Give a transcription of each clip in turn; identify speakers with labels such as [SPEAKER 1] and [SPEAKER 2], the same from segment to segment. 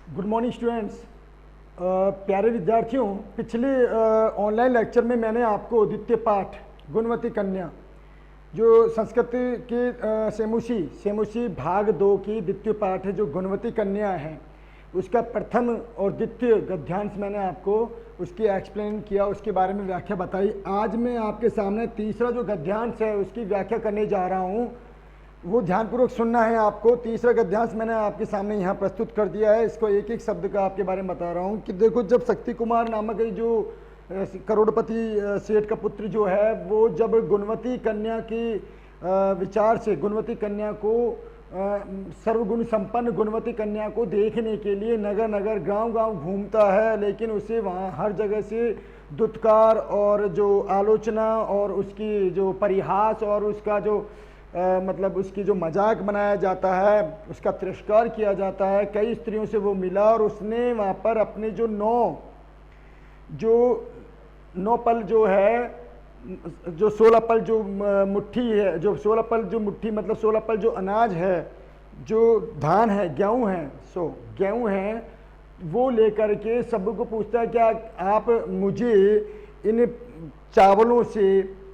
[SPEAKER 1] Good morning students. प्यारे विद्यार्थियों, पिछले ऑनलाइन लेक्चर में मैंने आपको द्वितीय पाठ गुणवती कन्या जो संस्कृत के सेमुसी भाग 2 की द्वितीय पाठ है जो गुणवती कन्या है, उसका प्रथम और द्वितीय गद्यांश मैंने आपको उसकी एक्सप्लेन किया, उसके बारे में व्याख्या बताई। आज मैं आपके सामने तीसरा जो गद्यांश है उसकी व्याख्या करने जा रहा हूँ, वो ध्यानपूर्वक सुनना है आपको। तीसरा गद्यांश मैंने आपके सामने यहाँ प्रस्तुत कर दिया है, इसको एक एक शब्द का आपके बारे में बता रहा हूँ कि देखो, जब शक्ति कुमार नामक जो करोड़पति सेठ का पुत्र जो है, वो जब गुणवती कन्या की विचार से गुणवती कन्या को सर्वगुण संपन्न गुणवती कन्या को देखने के लिए नगर नगर गांव गांव घूमता है, लेकिन उसे वहाँ हर जगह से दुत्कार और जो आलोचना और उसकी जो परिहास और उसका जो मतलब उसकी जो मजाक बनाया जाता है, उसका तिरस्कार किया जाता है। कई स्त्रियों से वो मिला और उसने वहाँ पर अपने जो नौ पल जो है, जो 16 पल जो मुट्ठी है, जो 16 पल जो मुट्ठी मतलब 16 पल जो अनाज है, जो धान है, गेहूँ है, गेहूँ है, वो लेकर के सबको पूछता है क्या आप मुझे इन चावलों से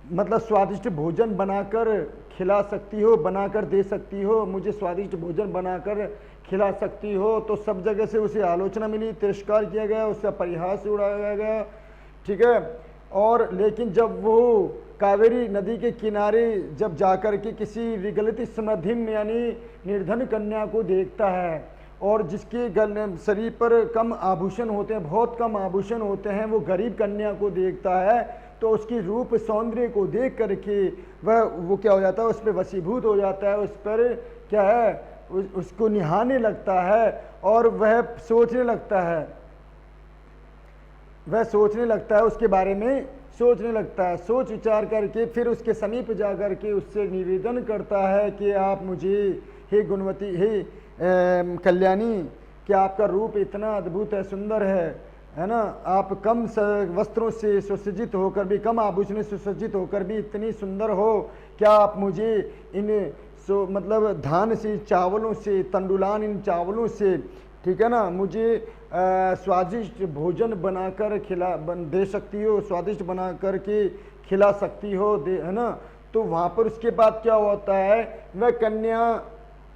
[SPEAKER 1] मतलब स्वादिष्ट भोजन बनाकर खिला सकती हो, बनाकर दे सकती हो, मुझे स्वादिष्ट भोजन बनाकर खिला सकती हो। तो सब जगह से उसे आलोचना मिली, तिरस्कार किया गया, उसका परिहास उड़ाया गया, ठीक है। और लेकिन जब वो कावेरी नदी के किनारे जब जाकर के किसी विगलित समृद्धिम यानी निर्धन कन्या को देखता है और जिसके शरीर पर कम आभूषण होते हैं, बहुत कम आभूषण होते हैं, वो गरीब कन्या को देखता है, तो उसकी रूप सौंदर्य को देख करके वो क्या हो जाता है, उस पर वशीभूत हो जाता है, उस पर क्या है, उसको निहारने लगता है और वह सोचने लगता है, उसके बारे में सोचने लगता है। सोच विचार करके फिर उसके समीप जा कर के उससे निवेदन करता है कि आप मुझे, हे गुणवती, हे कल्याणी, कि आपका रूप इतना अद्भुत है, सुंदर है ना, आप कम वस्त्रों से सुसज्जित होकर भी, कम आभूषण से सुसज्जित होकर भी इतनी सुंदर हो, क्या आप मुझे इन मतलब धान से, चावलों से, तंडुलान इन चावलों से, ठीक है ना, मुझे स्वादिष्ट भोजन बनाकर दे सकती हो, स्वादिष्ट बना कर के खिला सकती हो, है ना। तो वहाँ पर उसके बाद क्या होता है, वह कन्या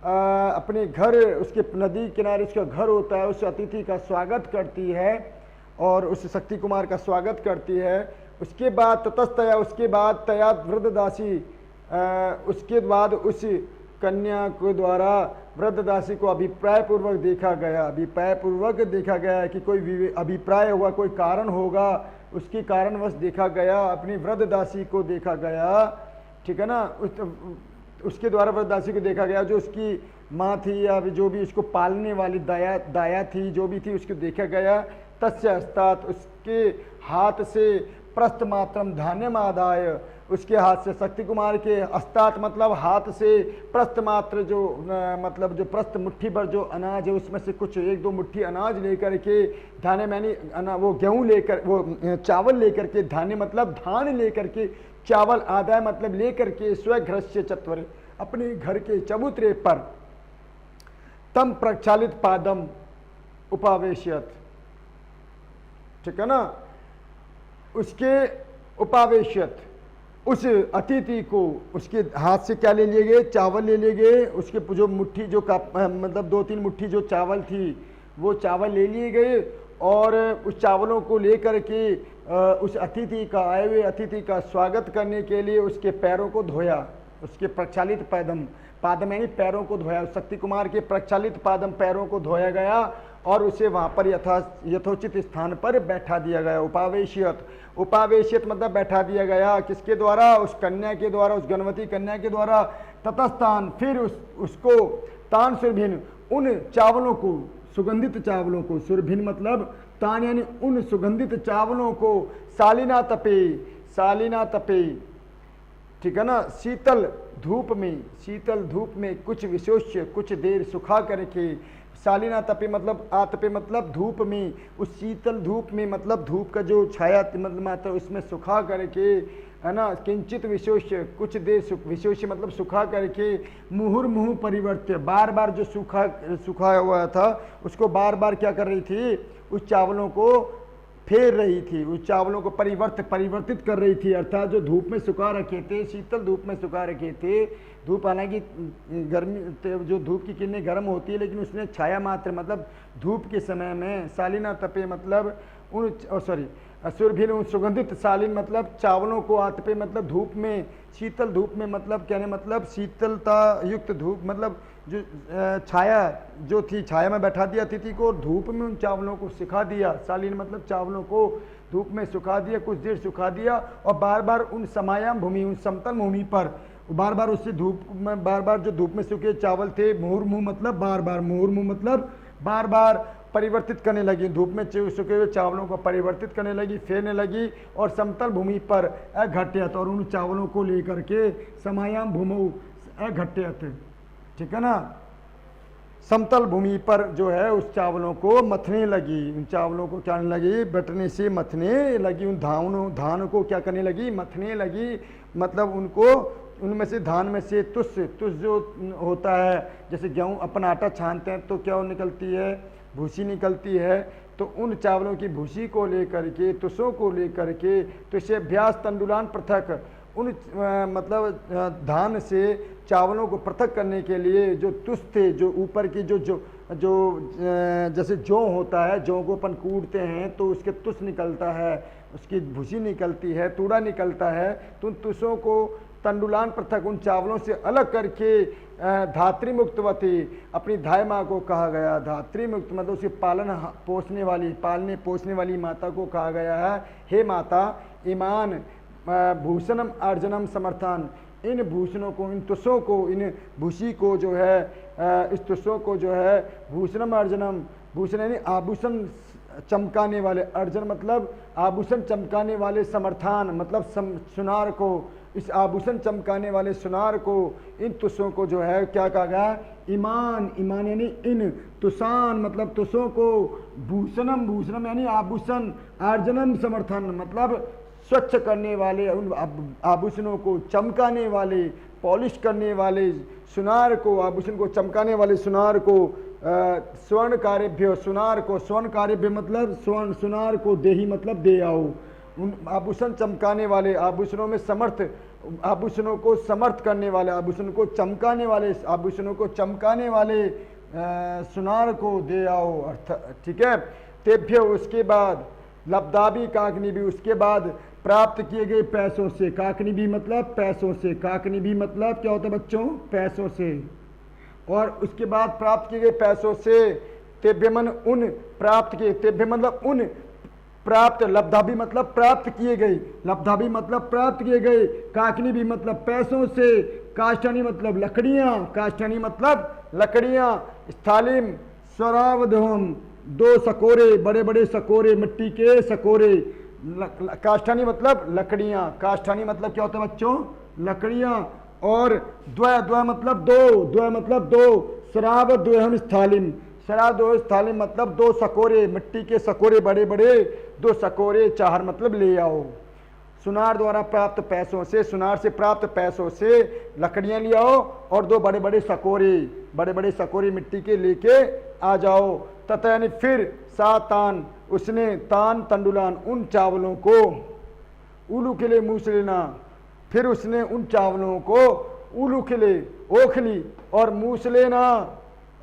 [SPEAKER 1] अपने घर, उसके नदी किनारे उसका घर होता है, उस अतिथि का स्वागत करती है और उस शक्ति कुमार का स्वागत करती है। उसके बाद ततस्तया, उसके बाद तया वृद्धदासी, उसके बाद उस कन्या के द्वारा वृद्धदासी को अभिप्राय पूर्वक देखा गया कि कोई अभिप्राय हुआ, कोई कारण होगा, उसके कारणवश देखा गया, अपनी वृद्धदासी को देखा गया, ठीक है ना। उसके द्वारा वृद्धदासी को देखा गया, जो उसकी माँ थी या जो भी उसको पालने वाली दाया थी, जो भी थी, उसको देखा गया। तस्य हस्तात्, उसके हाथ से प्रस्थ मात्रम धान्यम आदाय, उसके हाथ से, शक्ति कुमार के हस्तात् मतलब हाथ से, प्रस्थ मात्र जो मतलब जो प्रस्थ मुट्ठी भर जो अनाज है, उसमें से कुछ 1-2 मुट्ठी अनाज लेकर के, धान्य मैंने वो गेहूँ लेकर, वो चावल लेकर के, धान्य मतलब धान लेकर के, चावल आदाय मतलब लेकर के, स्वघ्रस्य चत्वरे, अपने घर के चबूतरे पर, तम प्रक्षालित पादम उपावेश्यत, ठीक है ना, उसके उपावेश्यत, उस अतिथि को उसके हाथ से क्या ले लिए गए, चावल ले लिए गए, उसके जो मुट्ठी जो मतलब 2-3 मुट्ठी जो चावल थी, वो चावल ले लिए गए और उस चावलों को लेकर के उस अतिथि का, आए हुए अतिथि का स्वागत करने के लिए उसके पैरों को धोया, उसके प्रक्षालित पादम यानी पैरों को धोया, शक्ति कुमार के प्रक्षालित पादम पैरों को धोया गया और उसे वहाँ पर यथोचित स्थान पर बैठा दिया गया। उपावेशियत मतलब बैठा दिया गया, किसके द्वारा, उस कन्या के द्वारा, उस गुणवती कन्या के द्वारा। ततस्तान, फिर उसको तान सुरभिन, उन चावलों को, सुगंधित चावलों को, सुरभिन मतलब तान यानी उन सुगंधित चावलों को, सालिना तपे, ठीक है ना, शीतल धूप में कुछ विशेष कुछ देर सुखा करके, सालिना तपे मतलब आतपे मतलब धूप में, उस शीतल धूप में मतलब धूप का जो छाया मतलब मात्रा उसमें सुखा करके है ना, किंचित विशोष्य, कुछ देर विशोष्य मतलब सुखा करके, मुहुर्मुहु परिवर्त्य, बार बार जो सूखा हुआ था उसको बार बार क्या कर रही थी, उस चावलों को फेर रही थी, उस चावलों को परिवर्तित कर रही थी। अर्थात जो धूप में सुखा रखे थे, शीतल धूप में सुखा रखे थे, धूप हालांकि गर्मी, जो धूप की किरणें गर्म होती है, लेकिन उसने छाया मात्र मतलब धूप के समय में, शालीना तपे मतलब उन असुरभिल उन सुगंधित, शालीन मतलब चावलों को आतपे मतलब धूप में, शीतल धूप में मतलब कहने मतलब शीतलता युक्त धूप मतलब जो छाया जो थी, छाया में बैठा दिया अतिथि को, धूप में उन चावलों को सुखा दिया। शालीन मतलब चावलों को धूप में सुखा दिया, कुछ देर सुखा दिया, और बार बार उन समायाम भूमि, उन समतल भूमि पर बार बार उससे धूप में, बार बार जो धूप में सूखे चावल थे, मुहुर्मुहु मतलब बार बार, मुहुर्मुहु मतलब बार बार परिवर्तित करने लगी, धूप में सूखे हुए चावलों को परिवर्तित करने लगी, फेरने लगी, और समतल भूमि पर अघट्यत, और उन चावलों को लेकर के समायाम भूमौ अघट्यत, ठीक है ना, समतल भूमि पर जो है उस चावलों को मथने लगी, उन चावलों को क्या करने लगी, बटने से मथने लगी, उन धान को क्या करने लगी, मथने लगी, मतलब उनको, उनमें से धान में से तुस जो होता है, जैसे गेहूँ अपन आटा छानते हैं तो क्या निकलती है, भूसी निकलती है, तो उन चावलों की भूसी को लेकर के, तुसों को लेकर के, तो इसे अभ्यास तंडुलान पृथक, उन मतलब धान से चावलों को पृथक करने के लिए जो तुस थे, जो ऊपर की जो जैसे जौ होता है, जौ को अपन कूटते हैं तो उसके तुस निकलता है, उसकी भूसी निकलती है, तूड़ा निकलता है, तो उन तुसों को तंडुलान पृथक, उन चावलों से अलग करके धात्री मुक्तवती, अपनी धाय माँ को कहा गया, धात्री मुक्त मतलब उसके पालने पोसने वाली माता को कहा गया है, हे माता, ईमान भूषणम अर्जनम समर्थन, इन भूषणों को, इन तुसों को, इन भूषी को जो है, इस तुसों को जो है, भूषणम अर्जनम, भूषण यानी आभूषण चमकाने वाले, अर्जन मतलब आभूषण चमकाने वाले, समर्थान मतलब सुनार को, इस आभूषण चमकाने वाले सुनार को, इन तुसों को जो है क्या कहा गया, ईमान, ईमान यानी इन, तुसान मतलब तुसों को, भूषणम यानी आभूषण, अर्जनम समर्थन मतलब स्वच्छ करने वाले, उन आभूषणों को चमकाने वाले, पॉलिश करने वाले सुनार को, आभूषण को चमकाने वाले सुनार को, स्वर्ण कार्यभ्य, सुनार को, स्वर्ण कार्यभ्य मतलब स्वर्ण, सुनार को देही मतलब दे आओ, उन आभूषण चमकाने वाले, आभूषणों में समर्थ, आभूषणों को समर्थ करने वाले, आभूषण को चमकाने वाले, आभूषणों को चमकाने वाले सुनार को दे आओ, अर्थ, ठीक है। तेभ्य उसके बाद, लब्धाबी काकनी भी, उसके बाद प्राप्त किए गए पैसों से, काकनी भी मतलब पैसों से, काकनी भी मतलब क्या होता है बच्चों, पैसों से, और उसके बाद प्राप्त किए गए पैसों से, तेभ्य मन उन प्राप्त किए, तेभ्य मतलब उन प्राप्त, लब्धाबी मतलब प्राप्त किए गए, लब्धाबी मतलब प्राप्त किए गए, काकनी भी मतलब पैसों से, काष्ठानी मतलब लकड़ियां, काष्ठानी मतलब लकड़ियां, स्थालिम स्वरावधम दो सकोरे, बड़े बड़े सकोरे, मिट्टी के सकोरे, काष्ठानी मतलब लकड़ियां, काष्ठानी मतलब क्या होता है बच्चों, लकड़ियां, और द्वय मतलब दो, द्वय मतलब दो, शराब द्वयम स्थालिम, शराब दो स्थालिम मतलब दो सकोरे, मिट्टी के सकोरे बड़े बड़े, दो सकोरे, चार मतलब ले आओ। सुनार द्वारा प्राप्त पैसों से, सुनार से प्राप्त पैसों से लकड़ियां ले आओ, और दो बड़े बड़े सकोरे मिट्टी के लेके आ जाओ। तथा यानी फिर सातान, उसने तान तंडुलान उन चावलों को, उलू के लिए मूस लेना, फिर उसने उन चावलों को उलू के लिए ओखली और मूस लेना,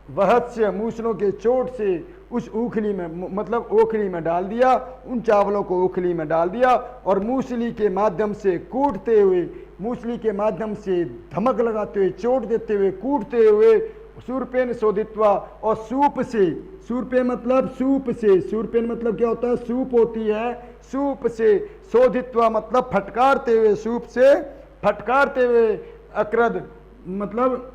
[SPEAKER 1] वहत्स्य मूसलों के चोट से उस ओखली में मतलब ओखली में डाल दिया, उन चावलों को ओखली में डाल दिया, और मूसली के माध्यम से कूटते हुए, मूसली के माध्यम से धमक लगाते हुए, चोट देते हुए, कूटते हुए, सूरपेन शोधित्वा, और सूप से, सूरपेन मतलब सूप से, सूरपेन मतलब क्या होता है, सूप होती है, सूप से, शोधित्वा मतलब फटकारते हुए, सूप से फटकारते हुए, अक्रद मतलब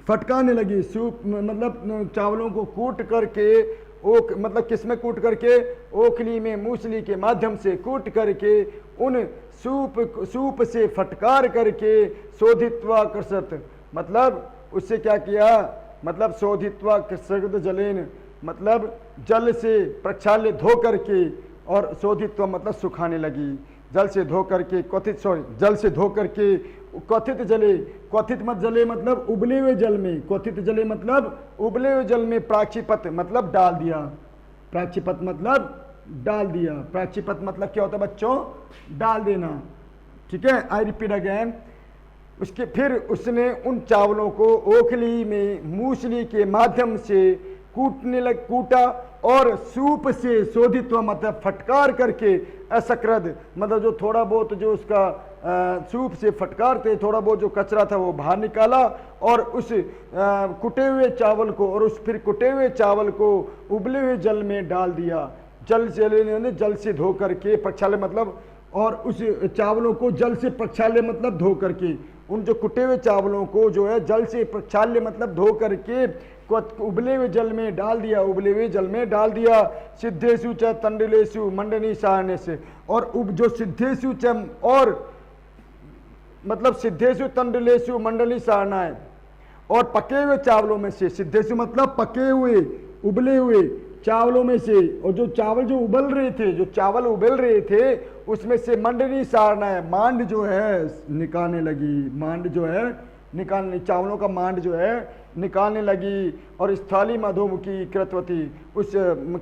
[SPEAKER 1] फटकारने लगी, सूप मतलब चावलों को कूट करके, ओक मतलब किसमें कूट करके, ओखली में मूसली के माध्यम से कूट करके, उन सूप से फटकार करके, शोधित्वा कृषत मतलब उससे क्या किया, मतलब शोधित्वा कृषत जलेन मतलब जल से प्रक्षाल्य धो करके, और शोधित्वा मतलब सुखाने लगी, जल से धो करके जल से धो करके क्वथित जले, क्वथित मत जले मतलब उबले हुए जल में, क्वथित जले मतलब उबले हुए जल में प्राक्षिपत मतलब डाल दिया, प्राक्षिपत मतलब डाल दिया, प्राक्षिपत मतलब क्या होता है बच्चों, डाल देना, ठीक है। I repeat again. उसके फिर उसने उन चावलों को ओखली में मूसली के माध्यम से कूटा और सूप से शोधित हुआ मतलब फटकार करके असकृद मतलब जो थोड़ा बहुत जो उसका सूप से फटकारते थोड़ा बहुत जो कचरा था वो बाहर निकाला और उस कुटे हुए चावल को और उस फिर कुटे हुए चावल को उबले हुए जल में डाल दिया, जल से धो करके प्रक्षाल्य मतलब, और उस चावलों को जल से प्रक्षाल्य मतलब धो करके, उन जो कुटे हुए चावलों को जो है जल से प्रक्षाल्य मतलब धो करके उबले हुए जल में डाल दिया, उबले हुए जल में डाल दिया। सिद्धेशु च तंडुलेशु मंडनी सारने से, और जो सिद्धेशु च और मतलब सिद्धेशु तंडुलेशु मंडली सारना है, और पके हुए चावलों में से, सिद्धेशु मतलब पके हुए उबले हुए चावलों में से, और जो चावल जो उबल रहे थे, जो चावल उबल रहे थे उसमें से मंडनी सारना है, मांड जो है निकालने लगी, मांड जो है निकालने, चावलों का मांड जो है निकालने लगी। और इस थाली में अधोमुखी कृतवती, उस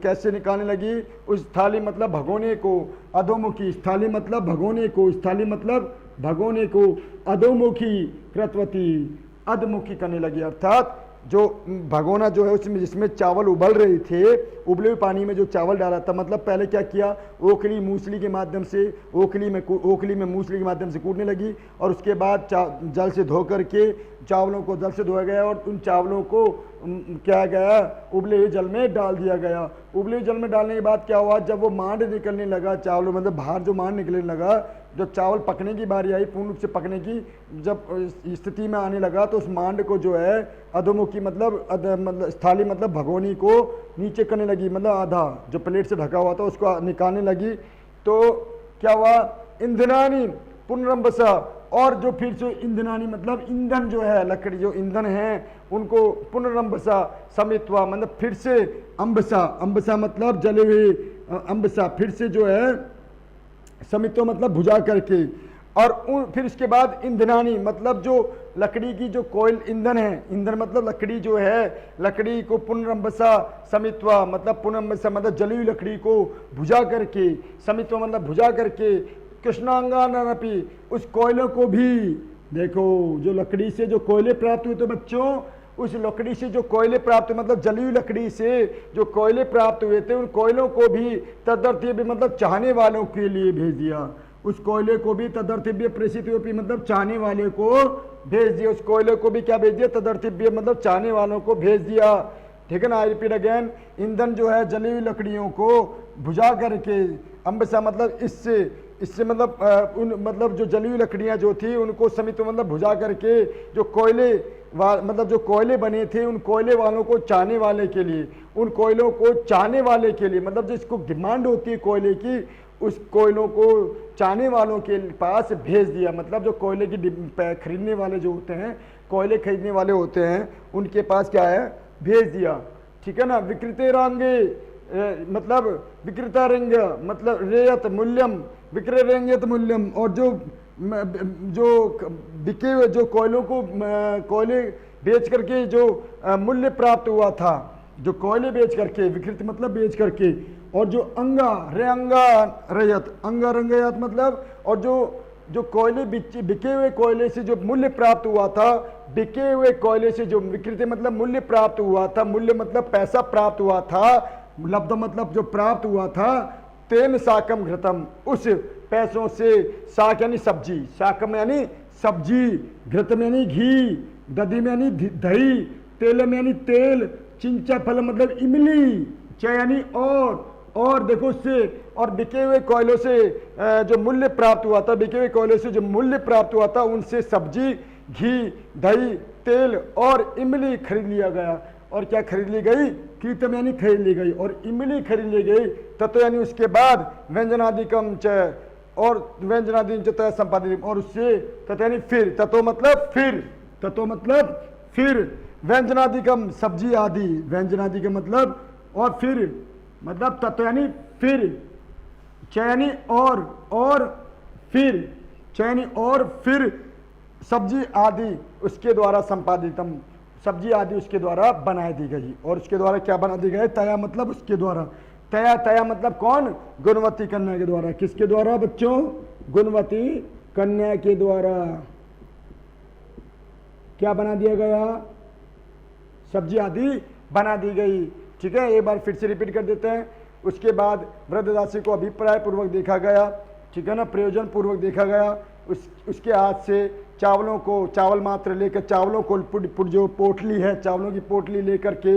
[SPEAKER 1] कैसे निकालने लगी, उस थाली मतलब भगोने को, अधोमुखी, थाली मतलब भगोने को, इस थाली मतलब भगोने को, अधोमुखी कृतवती अधमुखी करने लगी, अर्थात जो भगोना जो है उसमें जिसमें चावल उबल रहे थे, उबले हुए पानी में जो चावल डाला था, मतलब पहले क्या किया, ओखली मूसली के माध्यम से, ओखली में मूसली के माध्यम से कूटने लगी, और उसके बाद जल से धो करके चावलों को जल से धोया गया और उन चावलों को क्या गया, उबले हुए जल में डाल दिया गया। उबले हुए जल में डालने के बाद क्या हुआ, जब वो मांड निकलने लगा चावलों मतलब बाहर जो मांड निकलने लगा, जब चावल पकने की बारी आई, पूर्ण रूप से पकने की जब स्थिति में आने लगा, तो उस मांड को जो है अधोमुखी मतलब थाली मतलब भगोनी को नीचे करने लगी, मतलब आधा जो प्लेट से ढका हुआ था उसको निकालने लगी। तो क्या हुआ, ईंधनानी पुनरंबसा, और जो फिर से ईंधनानी मतलब ईंधन जो है, लकड़ी जो ईंधन है उनको पुनरंबसा समित्वा मतलब फिर से अंबसा, अंबसा मतलब जले हुए अंबसा, फिर से जो है समित्व मतलब भुजा करके, और फिर इसके बाद ईंधनानी मतलब जो लकड़ी की जो कोयल ईंधन है, ईंधन मतलब लकड़ी जो है, लकड़ी को पुनरंबसा समित्वा मतलब पुनरंबसा मतलब जली हुई लकड़ी को भुजा करके, समित्व मतलब भुजा करके, कृष्णांगानपि उस कोयलों को भी, देखो जो लकड़ी से जो कोयले प्राप्त हुए, तो बच्चों उस लकड़ी से जो कोयले प्राप्त हुए मतलब जली हुई लकड़ी से जो कोयले प्राप्त हुए थे, उन कोयलों को भी तदर्थव्य मतलब चाहने वालों के लिए भेज दिया, उस कोयले को भी तदर्थव्य प्रेषित हुए मतलब चाहने वाले को भेज दिया, उस कोयले को भी क्या भेज दिया, तदर्थव्य मतलब चाहने वालों को भेज दिया, ठीक है ना। आई रिपीट अगेन, ईंधन जो है जली हुई लकड़ियों को भुजा करके, अम्बसा मतलब इससे मतलब उन मतलब जो जली हुई लकड़ियां जो थी उनको समित मतलब भुजा करके जो कोयले मतलब जो कोयले बने थे, उन कोयले वालों को चाहने वाले के लिए, उन कोयलों को चाहने वाले के लिए मतलब जिसको डिमांड होती है कोयले की, उस कोयलों को चाहने वालों के पास भेज दिया, मतलब जो कोयले की खरीदने वाले जो होते हैं, कोयले खरीदने वाले होते हैं, उनके पास क्या है, भेज दिया, ठीक है ना। विकृते रांगे मतलब विकृता रंग मतलब रेयत मूल्यम, विक्रय रेंगत मूल्यम, और जो बिके हुए जो कोयलों को कोयले बेच करके जो मूल्य प्राप्त हुआ था, जो कोयले बेच करके, विकृत मतलब बेच करके, और जो अंगा रयत, अंगा रंगयत मतलब, और जो कोयले बिके हुए कोयले से जो मूल्य प्राप्त हुआ था, बिके हुए कोयले से जो विकृत मतलब मूल्य प्राप्त हुआ था, मूल्य मतलब पैसा प्राप्त हुआ था, लब्ध मतलब जो प्राप्त हुआ था, तेन साकम घृतम उस पैसों से, साक यानी सब्जी, साकम यानी सब्जी, घृतम यानी घी, दधी में यानी दही, तेल में यानी तेल, चिंचा फल मतलब इमली, च यानी और देखो उससे, और बिके हुए कोयलों से जो मूल्य प्राप्त हुआ था, बिके हुए कोयलों से जो मूल्य प्राप्त हुआ था, उनसे सब्जी, घी, दही, तेल और इमली खरीद लिया गया। और क्या खरीद ली गई, कीर्तम यानी खरीद ली गई, और इमली खरीद ली गई। तत्व यानी उसके बाद व्यंजनादिकम च, और व्यंजनादि संपादित, और उससे तत्व यानी फिर, तत्व मतलब फिर, तत्व मतलब फिर, व्यंजनादिकम सब्जी आदि, व्यंजनादि का मतलब और फिर मतलब तत्व यानी फिर, च यानी और फिर चयनी और फिर सब्जी आदि उसके द्वारा संपादितम, सब्जी आदि उसके द्वारा बना दी गई। और उसके द्वारा क्या बना दी गई? तया मतलब उसके द्वारा, तया तया मतलब कौन? गुणवती कन्या के द्वारा। किसके द्वारा बच्चों? गुणवती कन्या के द्वारा क्या बना दिया गया? सब्जी आदि बना दी गई। ठीक है, एक बार फिर से रिपीट कर देते हैं। उसके बाद वृद्धदासी को अभिप्राय पूर्वक देखा गया, ठीक है ना, प्रयोजन पूर्वक देखा गया। उसके हाथ से चावलों को, चावल मात्र लेकर, चावलों को जो पोटली है, चावलों की पोटली लेकर के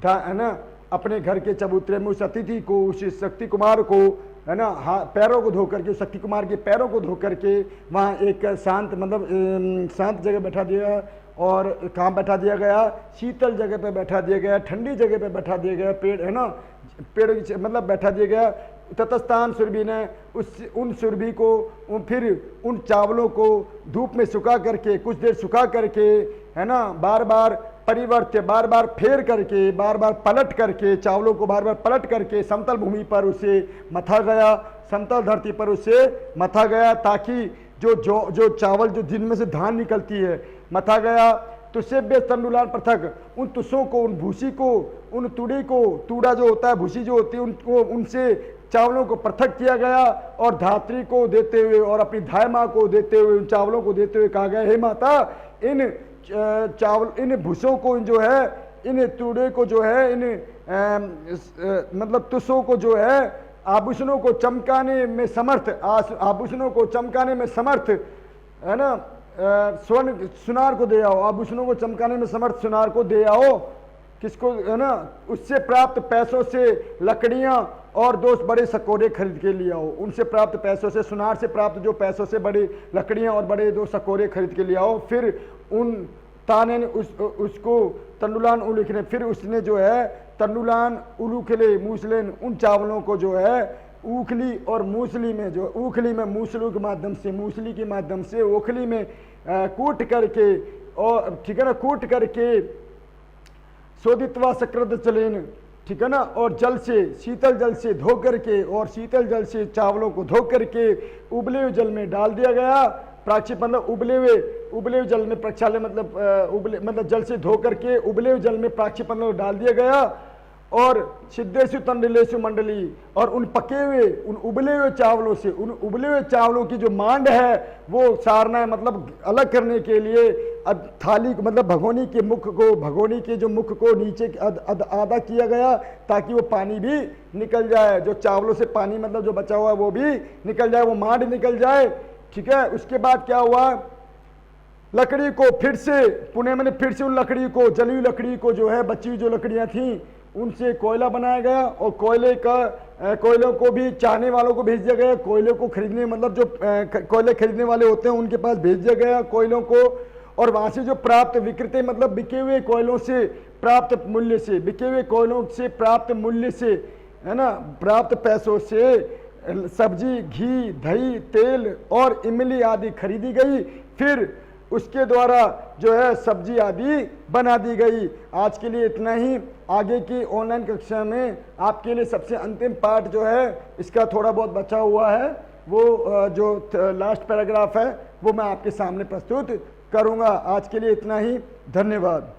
[SPEAKER 1] है ना, अपने घर के चबूतरे में उस अतिथि को, उस शक्ति कुमार को है ना, पैरों को धो करके, शक्ति कुमार के पैरों को धो करके वहाँ एक शांत मतलब शांत जगह बैठा दिया। और कहाँ बैठा दिया गया? शीतल जगह पे बैठा दिया गया, ठंडी जगह पे बैठा दिया गया, पेड़ है ना, पेड़ मतलब बैठा दिया गया। ततस्तान सुरभि ने उन सुरभि को फिर उन चावलों को धूप में सुखा करके, कुछ देर सुखा करके है ना, बार बार परिवर्त्य, बार बार फेर करके, बार बार पलट करके, चावलों को बार बार पलट करके समतल भूमि पर उसे मथा गया, समतल धरती पर उसे मथा गया, ताकि जो चावल जो जिनमें से धान निकलती है मथा गया। तो सेव्य तंडुलान पृथक, उन तुसों को, उन भूसी को, उन तुड़ी को, तूड़ा जो होता है, भूसी जो होती है, उनको उनसे चावलों को पृथक किया गया। और धात्री को देते हुए और अपनी धाय माँ को देते हुए, उन चावलों को देते हुए कहा गया, हे माता, इन चावल, इन भूसों को जो है, इन तूड़े को जो है, इन मतलब तुसों को जो है, आभूषणों को चमकाने में समर्थ, आभूषणों को चमकाने में समर्थ है ना, स्वर्ण सुनार को दे आओ, आभूषणों को चमकाने में समर्थ सुनार को दे आओ। किसको? है ना, उससे प्राप्त पैसों से लकड़ियां और 2 बड़े सकोरे खरीद के लिए आओ। उनसे प्राप्त पैसों से, सुनार से प्राप्त जो पैसों से बड़ी लकड़ियां और बड़े 2 सकोरे खरीद के लिए आओ। फिर उन ताने ने उसको तंडुलान उलूखले, फिर उसने जो है तंडुलान उलूखले मूसलेन, उन चावलों को जो है ऊखली और मूसली में, जो ऊखली में मूसलों के माध्यम से, मूसली के माध्यम से ओखली में कूट करके, और ठीक है ना, कूट करके शोधित्वा सकृत चलेन, ठीक है ना, और जल से, शीतल जल से धो करके, और शीतल जल से चावलों को धो करके उबले हुए जल में डाल दिया गया। प्राक्षिप मतलब उबले हुए जल में, प्रक्षाल्य मतलब उबले मतलब जल से धो करके उबले हुए जल में प्राक्षिप मतलब डाल दिया गया। और सिद्धेशु तंडलेशु मंडली, और उन पके हुए, उन उबले हुए चावलों से, उन उबले हुए चावलों की जो मांड है वो सारना है, मतलब अलग करने के लिए थाली मतलब भगोनी के मुख को, भगोनी के जो मुख को नीचे आधा किया गया, ताकि वो पानी भी निकल जाए, जो चावलों से पानी मतलब जो बचा हुआ है वो भी निकल जाए, वो मांड निकल जाए। ठीक है, उसके बाद क्या हुआ? लकड़ी को फिर से पुणे में फिर से उन लकड़ी को, जली हुई लकड़ी को जो है, बची हुई जो लकड़ियां थी उनसे कोयला बनाया गया। और कोयलों को भी चाहने वालों को भेज दिया गया, कोयले को खरीदने मतलब जो कोयले खरीदने वाले होते हैं उनके पास भेज दिया गया कोयलों को। और वहां से जो प्राप्त विक्रय मतलब बिके हुए कोयलों से प्राप्त मूल्य से, बिके हुए कोयलों से प्राप्त मूल्य से, है ना, प्राप्त पैसों से सब्जी, घी, दही, तेल और इमली आदि खरीदी गई। फिर उसके द्वारा जो है सब्जी आदि बना दी गई। आज के लिए इतना ही। आगे की ऑनलाइन कक्षा में आपके लिए सबसे अंतिम पार्ट जो है इसका थोड़ा बहुत बचा हुआ है, वो जो लास्ट पैराग्राफ है वो मैं आपके सामने प्रस्तुत करूंगा। आज के लिए इतना ही, धन्यवाद।